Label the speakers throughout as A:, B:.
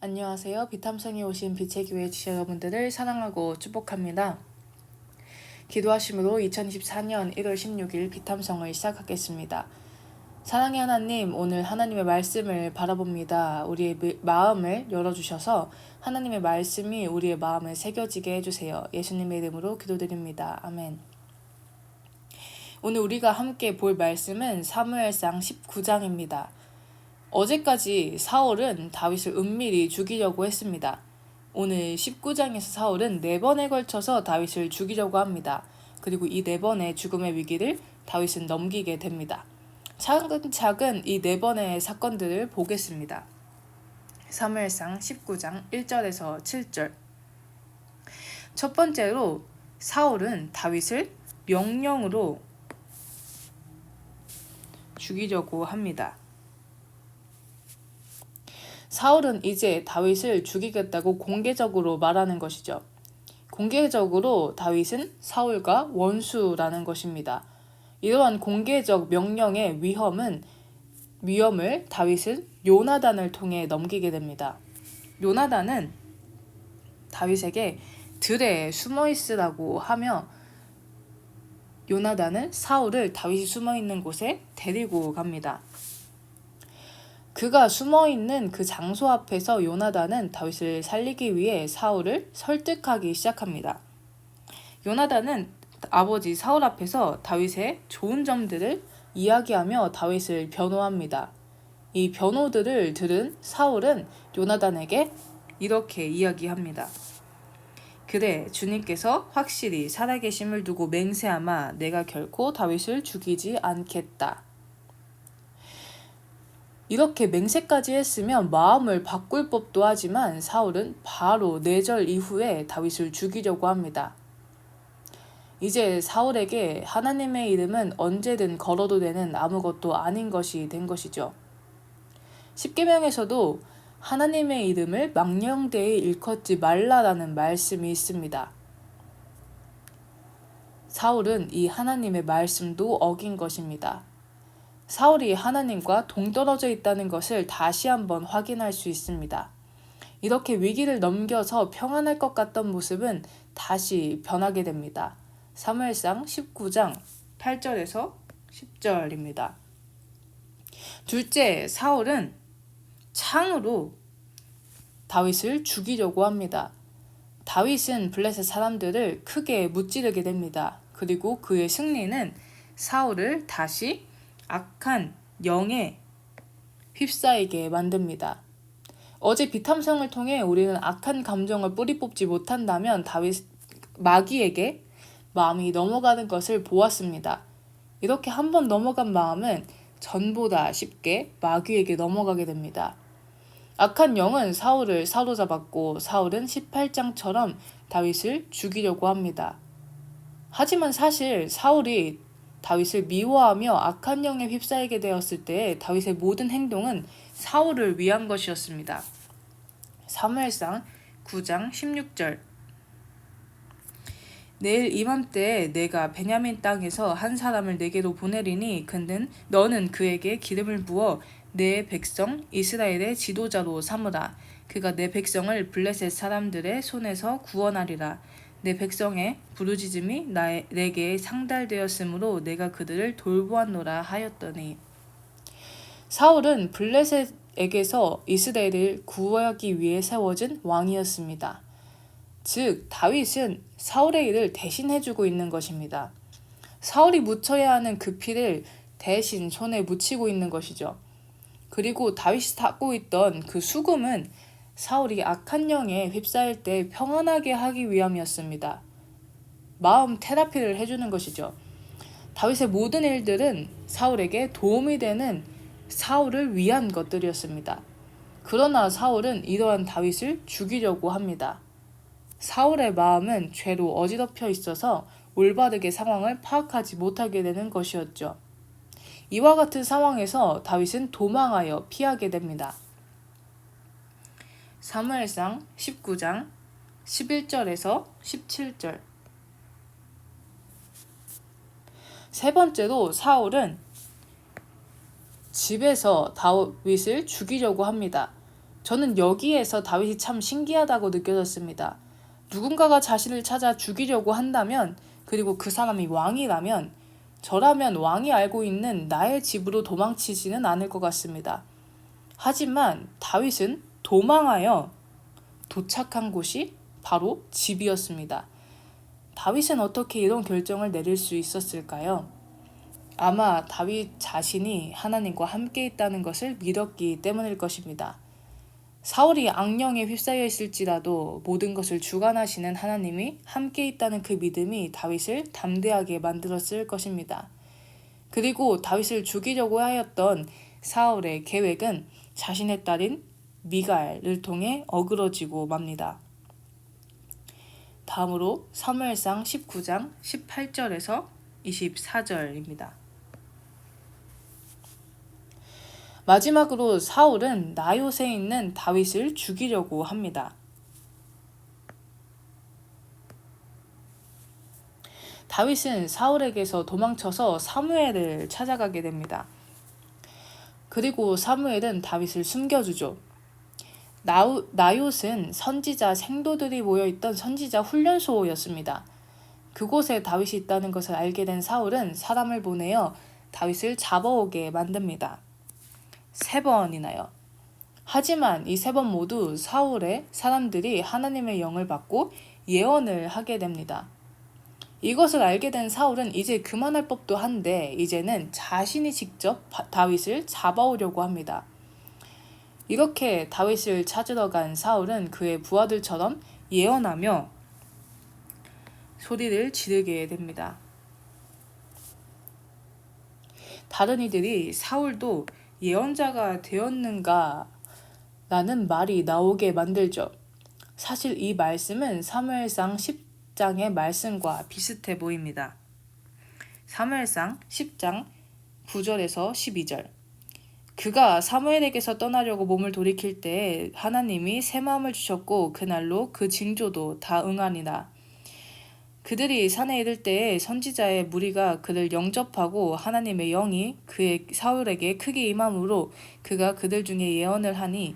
A: 안녕하세요. 비탐성에 오신 빛의 교회 지체 여러분들을 사랑하고 축복합니다. 기도하심으로 2024년 1월 16일 비탐성을 시작하겠습니다. 사랑의 하나님, 오늘 하나님의 말씀을 바라봅니다. 우리의 마음을 열어주셔서 하나님의 말씀이 우리의 마음에 새겨지게 해주세요. 예수님의 이름으로 기도드립니다. 아멘. 오늘 우리가 함께 볼 말씀은 사무엘상 19장입니다. 어제까지 사울은 다윗을 은밀히 죽이려고 했습니다. 오늘 19장에서 사울은 4번에 걸쳐서 다윗을 죽이려고 합니다. 그리고 이 4번의 죽음의 위기를 다윗은 넘기게 됩니다. 차근차근 이 4번의 사건들을 보겠습니다. 사무엘상 19장 1절에서 7절. 첫 번째로 사울은 다윗을 명령으로 죽이려고 합니다. 사울은 이제 다윗을 죽이겠다고 공개적으로 말하는 것이죠. 공개적으로 다윗은 사울과 원수라는 것입니다. 이러한 공개적 명령의 위험을 다윗은 요나단을 통해 넘기게 됩니다. 요나단은 다윗에게 들에 숨어 있으라고 하며 요나단은 사울을 다윗이 숨어 있는 곳에 데리고 갑니다. 그가 숨어있는 그 장소 앞에서 요나단은 다윗을 살리기 위해 사울을 설득하기 시작합니다. 요나단은 아버지 사울 앞에서 다윗의 좋은 점들을 이야기하며 다윗을 변호합니다. 이 변호들을 들은 사울은 요나단에게 이렇게 이야기합니다. 그래, 주님께서 확실히 살아계심을 두고 맹세하마 내가 결코 다윗을 죽이지 않겠다. 이렇게 맹세까지 했으면 마음을 바꿀 법도 하지만 사울은 바로 4절 이후에 다윗을 죽이려고 합니다. 이제 사울에게 하나님의 이름은 언제든 걸어도 되는 아무것도 아닌 것이 된 것이죠. 십계명에서도 하나님의 이름을 망령되이 일컫지 말라라는 말씀이 있습니다. 사울은 이 하나님의 말씀도 어긴 것입니다. 사울이 하나님과 동떨어져 있다는 것을 다시 한번 확인할 수 있습니다. 이렇게 위기를 넘겨서 평안할 것 같던 모습은 다시 변하게 됩니다. 사무엘상 19장 8절에서 10절입니다. 둘째, 사울은 창으로 다윗을 죽이려고 합니다. 다윗은 블레셋 사람들을 크게 무찌르게 됩니다. 그리고 그의 승리는 사울을 다시 악한 영에 휩싸이게 만듭니다. 어제 비탐성을 통해 우리는 악한 감정을 뿌리 뽑지 못한다면 마귀에게 마음이 넘어가는 것을 보았습니다. 이렇게 한번 넘어간 마음은 전보다 쉽게 마귀에게 넘어가게 됩니다. 악한 영은 사울을 사로잡았고 사울은 18장처럼 다윗을 죽이려고 합니다. 하지만 사실 사울이 다윗을 미워하며 악한 영에 휩싸이게 되었을 때 다윗의 모든 행동은 사울을 위한 것이었습니다. 사무엘상 9장 16절. 내일 이맘때에 내가 베냐민 땅에서 한 사람을 내게로 보내리니 너는 그에게 기름을 부어 내 백성 이스라엘의 지도자로 삼으라. 그가 내 백성을 블레셋 사람들의 손에서 구원하리라. 내 백성의 부르짖음이 내게 상달되었으므로 내가 그들을 돌보았노라 하였더니. 사울은 블레셋에게서 이스라엘을 구하기 위해 세워진 왕이었습니다. 즉 다윗은 사울의 일을 대신해주고 있는 것입니다. 사울이 묻혀야 하는 그 피를 대신 손에 묻히고 있는 것이죠. 그리고 다윗이 갖고 있던 그 수금은 사울이 악한 영에 휩싸일 때 평안하게 하기 위함이었습니다. 마음 테라피를 해주는 것이죠. 다윗의 모든 일들은 사울에게 도움이 되는 사울을 위한 것들이었습니다. 그러나 사울은 이러한 다윗을 죽이려고 합니다. 사울의 마음은 죄로 어지럽혀 있어서 올바르게 상황을 파악하지 못하게 되는 것이었죠. 이와 같은 상황에서 다윗은 도망하여 피하게 됩니다. 사무엘상 19장 11절에서 17절. 세 번째로 사울은 집에서 다윗을 죽이려고 합니다. 저는 여기에서 다윗이 참 신기하다고 느껴졌습니다. 누군가가 자신을 찾아 죽이려고 한다면, 그리고 그 사람이 왕이라면, 저라면 왕이 알고 있는 나의 집으로 도망치지는 않을 것 같습니다. 하지만 다윗은 도망하여 도착한 곳이 바로 집이었습니다. 다윗은 어떻게 이런 결정을 내릴 수 있었을까요? 아마 다윗 자신이 하나님과 함께 있다는 것을 믿었기 때문일 것입니다. 사울이 악령에 휩싸여 있을지라도 모든 것을 주관하시는 하나님이 함께 있다는 그 믿음이 다윗을 담대하게 만들었을 것입니다. 그리고 다윗을 죽이려고 하였던 사울의 계획은 자신의 딸인 미갈을 통해 어그러지고 맙니다. 다음으로 사무엘상 19장 18절에서 24절입니다. 마지막으로 사울은 나요스에 있는 다윗을 죽이려고 합니다. 다윗은 사울에게서 도망쳐서 사무엘을 찾아가게 됩니다. 그리고 사무엘은 다윗을 숨겨주죠. 나요스는 선지자 생도들이 모여있던 선지자 훈련소였습니다. 그곳에 다윗이 있다는 것을 알게 된 사울은 사람을 보내어 다윗을 잡아오게 만듭니다. 3번이나요. 하지만 이 3번 모두 사울의 사람들이 하나님의 영을 받고 예언을 하게 됩니다. 이것을 알게 된 사울은 이제 그만할 법도 한데 이제는 자신이 직접 다윗을 잡아오려고 합니다. 이렇게 다윗을 찾으러 간 사울은 그의 부하들처럼 예언하며 소리를 지르게 됩니다. 다른 이들이 사울도 예언자가 되었는가? 라는 말이 나오게 만들죠. 사실 이 말씀은 사무엘상 10장의 말씀과 비슷해 보입니다. 사무엘상 10장 9절에서 12절. 그가 사무엘에게서 떠나려고 몸을 돌이킬 때에 하나님이 새 마음을 주셨고 그날로 그 징조도 다 응하니라. 그들이 산에 이를 때에 선지자의 무리가 그를 영접하고 하나님의 영이 그의 사울에게 크게 임함으로 그가 그들 중에 예언을 하니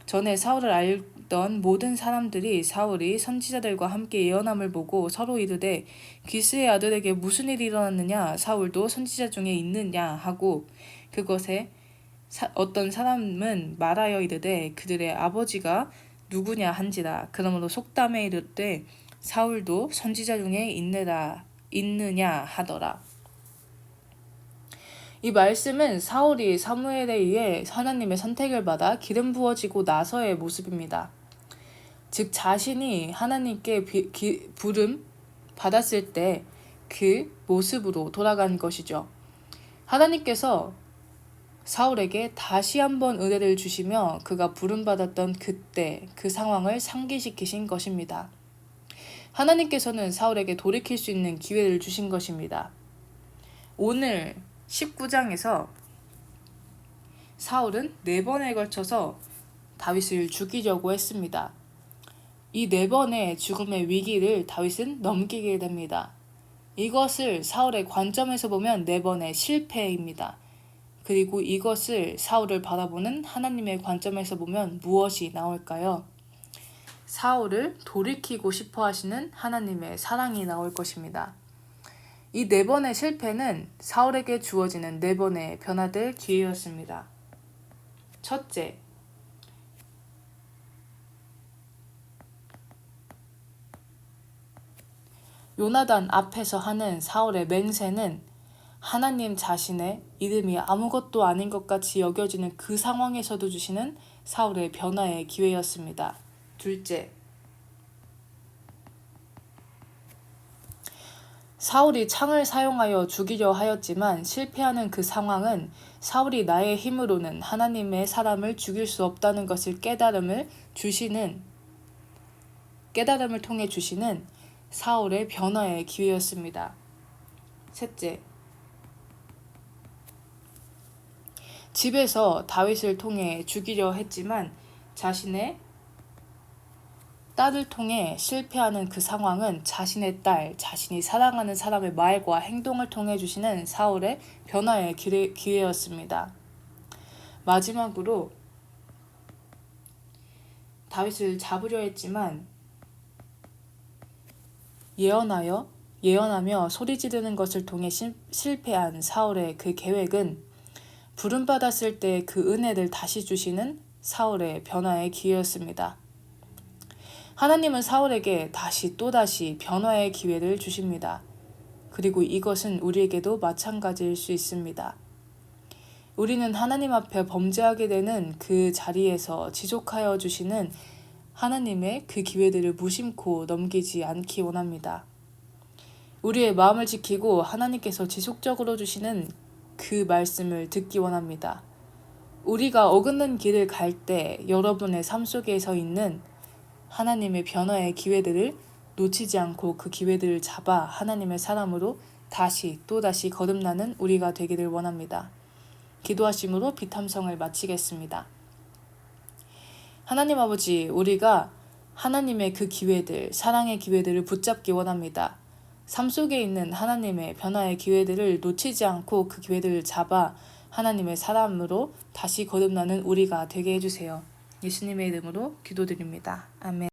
A: 전에 사울을 알던 모든 사람들이 사울이 선지자들과 함께 예언함을 보고 서로 이르되 기스의 아들에게 무슨 일이 일어났느냐 사울도 선지자 중에 있느냐 하고 그것에 어떤 사람은 말하여 이르되 그들의 아버지가 누구냐 한지라. 그러므로 속담에 이르되 사울도 선지자 중에 있느냐 하더라. 이 말씀은 사울이 사무엘에 의해 하나님의 선택을 받아 기름 부어지고 나서의 모습입니다. 즉 자신이 하나님께 부름 받았을 때 그 모습으로 돌아간 것이죠. 하나님께서 사울에게 다시 한번 은혜를 주시며 그가 부름받았던 그때 그 상황을 상기시키신 것입니다. 하나님께서는 사울에게 돌이킬 수 있는 기회를 주신 것입니다. 오늘 19장에서 사울은 4번에 걸쳐서 다윗을 죽이려고 했습니다. 이 4번의 죽음의 위기를 다윗은 넘기게 됩니다. 이것을 사울의 관점에서 보면 4번의 실패입니다. 그리고 이것을 사울을 바라보는 하나님의 관점에서 보면 무엇이 나올까요? 사울을 돌이키고 싶어 하시는 하나님의 사랑이 나올 것입니다. 이 4번의 실패는 사울에게 주어지는 4번의 변화될 기회였습니다. 첫째, 요나단 앞에서 하는 사울의 맹세는 하나님 자신의 이름이 아무것도 아닌 것 같이 여겨지는 그 상황에서도 주시는 사울의 변화의 기회였습니다. 둘째, 사울이 창을 사용하여 죽이려 하였지만 실패하는 그 상황은 사울이 나의 힘으로는 하나님의 사람을 죽일 수 없다는 것을 깨달음을 통해 주시는 사울의 변화의 기회였습니다. 셋째, 집에서 다윗을 통해 죽이려 했지만 자신의 딸을 통해 실패하는 그 상황은 자신의 딸, 자신이 사랑하는 사람의 말과 행동을 통해 주시는 사울의 변화의 기회였습니다. 마지막으로 다윗을 잡으려 했지만 예언하며 소리 지르는 것을 통해 실패한 사울의 그 계획은 부름받았을 때 그 은혜를 다시 주시는 사울의 변화의 기회였습니다. 하나님은 사울에게 또다시 변화의 기회를 주십니다. 그리고 이것은 우리에게도 마찬가지일 수 있습니다. 우리는 하나님 앞에 범죄하게 되는 그 자리에서 지속하여 주시는 하나님의 그 기회들을 무심코 넘기지 않기 원합니다. 우리의 마음을 지키고 하나님께서 지속적으로 주시는 그 말씀을 듣기 원합니다. 우리가 어긋난 길을 갈 때 여러분의 삶 속에 서 있는 하나님의 변화의 기회들을 놓치지 않고 그 기회들을 잡아 하나님의 사람으로 또다시 거듭나는 우리가 되기를 원합니다. 기도하심으로 비탐성을 마치겠습니다. 하나님 아버지, 우리가 하나님의 그 기회들, 사랑의 기회들을 붙잡기 원합니다. 삶 속에 있는 하나님의 변화의 기회들을 놓치지 않고 그 기회들을 잡아 하나님의 사람으로 다시 거듭나는 우리가 되게 해주세요. 예수님의 이름으로 기도드립니다. 아멘.